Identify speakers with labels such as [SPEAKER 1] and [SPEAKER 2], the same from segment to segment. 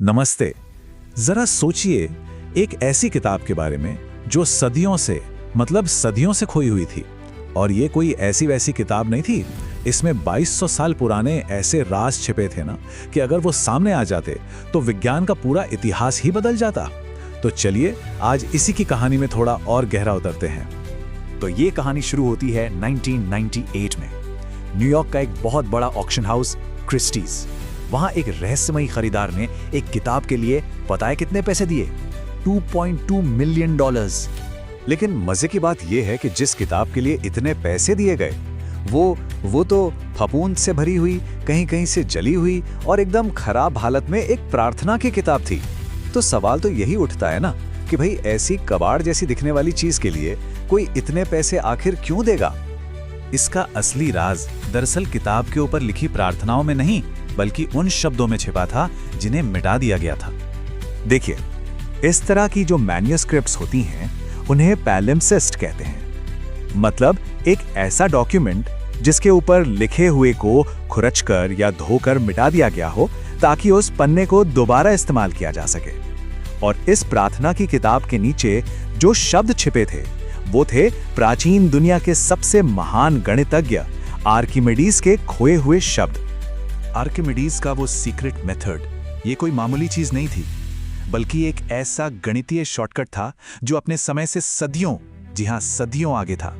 [SPEAKER 1] नमस्ते। जरा सोचिए, एक ऐसी किताब के बारे में जो सदियों से मतलब सदियों से खोई हुई थी। और ये कोई ऐसी वैसी किताब नहीं थी। इसमें 2200 साल पुराने ऐसे राज छिपे थे ना कि अगर वो सामने आ जाते तो विज्ञान का पूरा इतिहास ही बदल जाता। तो चलिए आज इसी की कहानी में थोड़ा और गहरा उतरते हैं।
[SPEAKER 2] तो ये कहानी शुरू होती है 1998 में। न्यूयॉर्क का एक बहुत बड़ा ऑक्शन हाउस क्रिस्टीज, वहां एक रहस्यमयी खरीदार ने एक किताब के लिए पता है कितने पैसे दिए? $2.2 मिलियन।
[SPEAKER 3] लेकिन मजे की बात यह है कि जिस किताब के लिए इतने पैसे दिए गए वो तो फफूंद से भरी हुई, कहीं कहीं से जली हुई और एकदम खराब हालत में एक प्रार्थना की किताब थी। तो सवाल तो यही उठता है ना कि भाई ऐसी कबाड़ जैसी दिखने वाली चीज के लिए कोई इतने पैसे आखिर क्यों देगा?
[SPEAKER 1] इसका असली राज दरअसल किताब के ऊपर लिखी प्रार्थनाओं में नहीं, बल्कि उन शब्दों में छिपा था जिन्हें मिटा दिया गया था।
[SPEAKER 2] देखिए, इस तरह की जो मैन्युस्क्रिप्ट्स होती हैं उन्हें पैलिम्पसिस्ट कहते हैं। मतलब एक ऐसा डॉक्यूमेंट जिसके ऊपर लिखे हुए को खुरचकर या धोकर मिटा दिया गया हो ताकि उस पन्ने को दोबारा इस्तेमाल किया जा सके। और इस प्रार्थना की किताब के नीचे जो शब्द छिपे थे वो थे प्राचीन दुनिया के सबसे महान गणितज्ञ आर्किमिडीज के खोए हुए शब्द।
[SPEAKER 1] आर्किमिडीज का वो सीक्रेट मेथड ये कोई मामूली चीज नहीं थी, बल्कि एक ऐसा गणितीय शॉर्टकट था जो अपने समय से सदियों, जी हां सदियों आगे था।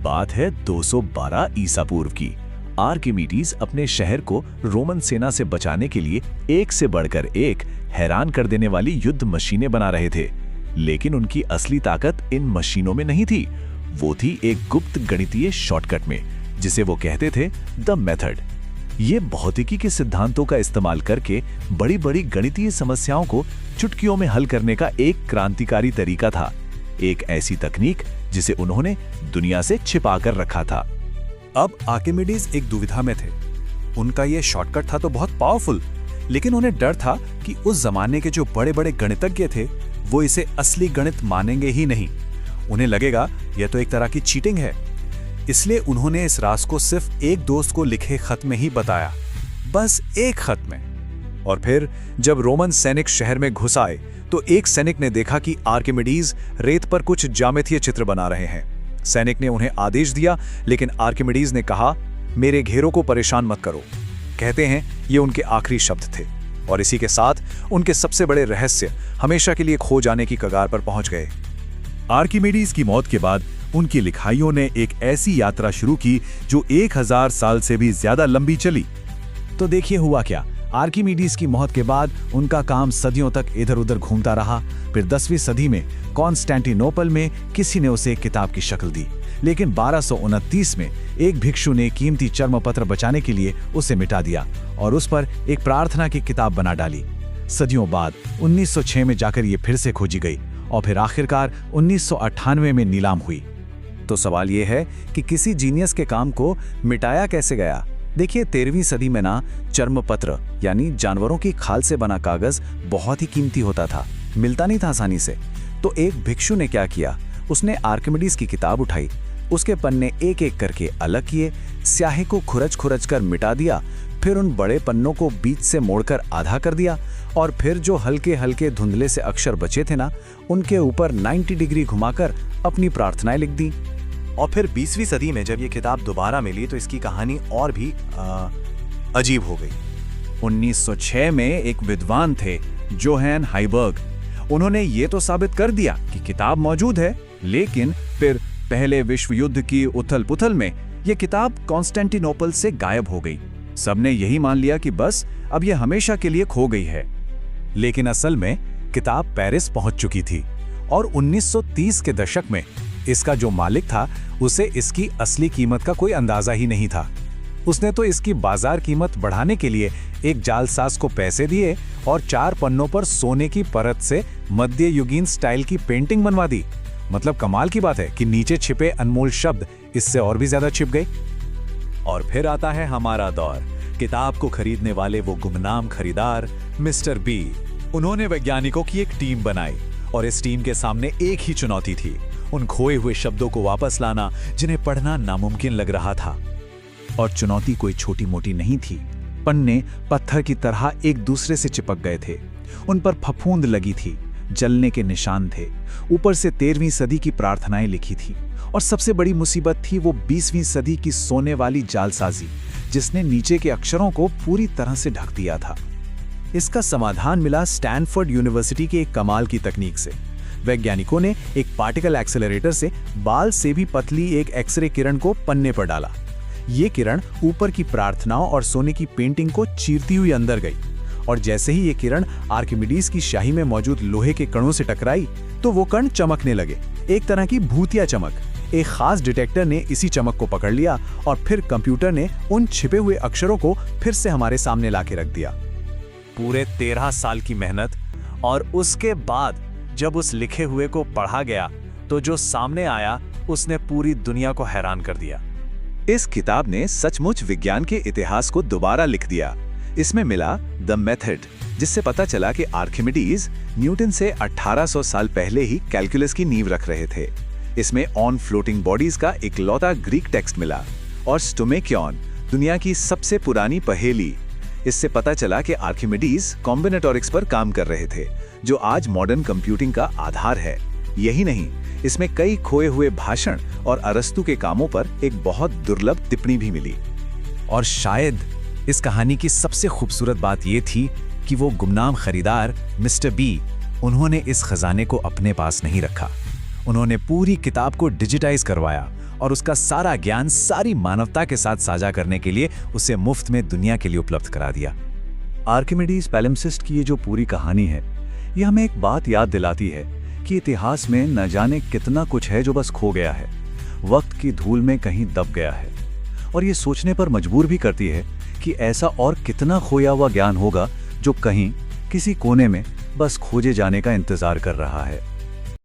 [SPEAKER 2] बात है 212 ईसा पूर्व की। आर्किमिडीज अपने शहर को रोमन सेना से बचाने के लिए एक से बढ़कर एक हैरान कर देने वाली युद्ध मशीनें बना रहे थे। लेकिन उनकी असली ताकत इन मशीनों में नहीं थी, वो थी एक गुप्त गणितीय शॉर्टकट में, जिसे वो कहते थे द मेथड। ये भौतिकी के सिद्धांतों का इस्तेमाल करके बड़ी बड़ी गणितीय समस्याओं को चुटकियों में हल करने का एक क्रांतिकारी तरीका था। एक ऐसी तकनीक जिसे उन्होंने दुनिया से छिपा कर रखा था।
[SPEAKER 1] अब आर्किमिडीज एक दुविधा में थे। उनका ये शॉर्टकट था तो बहुत पावरफुल, लेकिन उन्हें डर था कि उस जमाने के जो बड़े बड़े गणितज्ञ थे वो इसे असली गणित मानेंगे ही नहीं। उन्हें लगेगा यह तो एक तरह की चीटिंग है। इसलिए उन्होंने इस राज को सिर्फ एक दोस्त को लिखे खत में ही बताया, बस एक खत में। और फिर जब रोमन सैनिक शहर में घुस आए तो एक सैनिक ने देखा कि आर्किमिडीज रेत पर कुछ ज्यामितीय चित्र बना रहे हैं। सैनिक ने उन्हें आदेश दिया, लेकिन आर्किमिडीज ने कहा, मेरे घेरों को परेशान मत करो। कहते हैं ये उनके आखिरी शब्द थे, और इसी के साथ उनके सबसे बड़े रहस्य हमेशा के लिए खो जाने की कगार पर पहुंच गए।
[SPEAKER 4] आर्किमिडीज की मौत के बाद उनकी लिखाइयों ने एक ऐसी यात्रा शुरू की जो 1000 साल से भी ज्यादा लंबी चली।
[SPEAKER 1] तो देखिए हुआ क्या। आर्किमिडीज की मौत के बाद उनका काम सदियों तक इधर उधर घूमता रहा। फिर 10वीं सदी में कॉन्स्टेंटिनोपल में किसी ने उसे एक किताब की शक्ल दी, लेकिन 1229 में एक भिक्षु ने कीमती चर्मपत्र बचाने के लिए उसे मिटा दिया और उस पर एक प्रार्थना की किताब बना डाली। सदियों बाद 1906 में जाकर ये फिर से खोजी गई और फिर आखिरकार 1998 में नीलाम हुई। तो सवाल यह है कि किसी जीनियस के काम को मिटाया कैसे गया। देखिए 13वीं सदी में ना चर्मपत्र यानी जानवरों की खाल से बना कागज बहुत ही कीमती होता था, मिलता नहीं था आसानी से। तो एक भिक्षु ने क्या किया, उसने आर्किमिडीज की किताब उठाई, उसके पन्ने एक एक करके अलग किए, स्याही को खुरच खुरच कर मिटा दिया, फिर उन बड़े पन्नों को बीच से मोड़कर आधा कर दिया और फिर जो हल्के हल्के धुंधले से अक्षर बचे थे ना उनके ऊपर 90 डिग्री घुमाकर अपनी प्रार्थनाएं लिख दी।
[SPEAKER 2] और फिर 20वीं सदी में जब ये किताब दोबारा मिली तो इसकी कहानी और भी अजीब हो गई।
[SPEAKER 1] 1906 में एक विद्वान थे जोहान हाइबर्ग। उन्होंने ये तो साबित कर दिया कि किताब मौजूद है, लेकिन फिर पहले विश्व युद्ध की उथल पुथल में यह किताब कॉन्स्टेंटिनोपल से गायब हो गई। सबने यही मान लिया कि बस अब यह हमेशा के लिए खो गई है। लेकिन असल में किताब पेरिस पहुंच चुकी थी और 1930 के दशक में इसका जो मालिक था उसे इसकी असली कीमत का कोई अंदाजा ही नहीं था। उसने तो इसकी बाजार कीमत बढ़ाने के लिए एक जालसाज को पैसे दिए और 4 पन्नों पर सोने की परत से मध्ययुगीन स्टाइल की पेंटिंग बनवा दी। मतलब कमाल की बात है कि नीचे छिपे अनमोल शब्द इससे और भी ज्यादा छिप गए।
[SPEAKER 2] और फिर आता है हमारा दौर। किताब को खरीदने वाले वो गुमनाम खरीदार मिस्टर बी। उन्होंने वैज्ञानिकों की एक टीम बनाई और इस टीम के सामने एक ही चुनौती थी, उन खोए हुए शब्दों को वापस लाना जिन्हें पढ़ना नामुमकिन लग रहा था।
[SPEAKER 1] और चुनौती कोई छोटी मोटी नहीं थी। पन्ने पत्थर की तरह एक दूसरे से चिपक गए थे। उन पर फफूंद लगी थी, जलने के निशान थे। ऊपर से 13वीं सदी की प्रार्थनाएं लिखी थी। और सबसे बड़ी मुसीबत थी वो 20वीं सदी की सोने वाली जालसाजी, जिसने नीचे के अक्षरों को पूरी तरह से ढक दिया था। इसका समाधान मिला स्टैनफोर्ड यूनिवर्सिटी के एक कमाल की तकनीक से। वैज्ञानिकों ने एक पार्टिकल एक्सेलरेटर से बाल से भी पतली एक एक्सरे किरण को पन्ने पर डाला। ये किरण ऊपर की प्रार्थनाओं और सोने की पेंटिंग को चीरती हुई अंदर गई, और जैसे ही ये किरण आर्किमिडीज की शाही में मौजूद लोहे के कणों से टकराई तो वो कण चमकने लगे, एक तरह की भूतिया चमक। एक खास डिटेक्टर ने इसी चमक को पकड़ लिया और फिर कंप्यूटर ने उन छिपे हुए अक्षरों को फिर से हमारे सामने लाके रख दिया।
[SPEAKER 2] पूरे 13 साल की मेहनत, और उसके बाद जब उस लिखे हुए को पढ़ा गया तो जो सामने आया उसने पूरी दुनिया को हैरान कर दिया।
[SPEAKER 3] इस किताब ने सचमुच विज्ञान के इतिहास को दोबारा लिख दिया। इसमें मिला द मेथड, जिससे पता चला कि आर्किमिडीज न्यूटन से 1800 साल पहले ही कैलकुलस की नींव रख रहे थे। इसमें ऑन फ्लोटिंग बॉडीज का इकलौता ग्रीक टेक्स्ट मिला, और स्टोमेकियन, दुनिया की सबसे पुरानी पहेली। इससे पता चला कि आर्किमिडीज कॉम्बिनेटोरिक्स पर काम कर रहे थे, जो आज मॉडर्न कंप्यूटिंग का आधार है। यही नहीं, इसमें कई खोए हुए भाषण और अरस्तु के कामों पर एक बहुत दुर्लभ टिप्पणी भी मिली।
[SPEAKER 1] और शायद इस कहानी की सबसे खूबसूरत बात यह थी कि वो गुमनाम खरीदार मिस्टर बी, उन्होंने इस खजाने को अपने पास नहीं रखा। उन्होंने पूरी किताब को डिजिटाइज करवाया और उसका सारा ज्ञान सारी मानवता के साथ साझा करने के लिए उसे मुफ्त में दुनिया के लिए उपलब्ध करा दिया।
[SPEAKER 4] आर्किमिडीज पैलिम्सिस्ट की ये जो पूरी कहानी है, ये हमें एक बात याद दिलाती है कि इतिहास में न जाने कितना कुछ है जो बस खो गया है, वक्त की धूल में कहीं दब गया है। और ये सोचने पर मजबूर भी करती है कि ऐसा और कितना खोया हुआ ज्ञान होगा जो कहीं किसी कोने में बस खोजे जाने का इंतजार कर रहा है।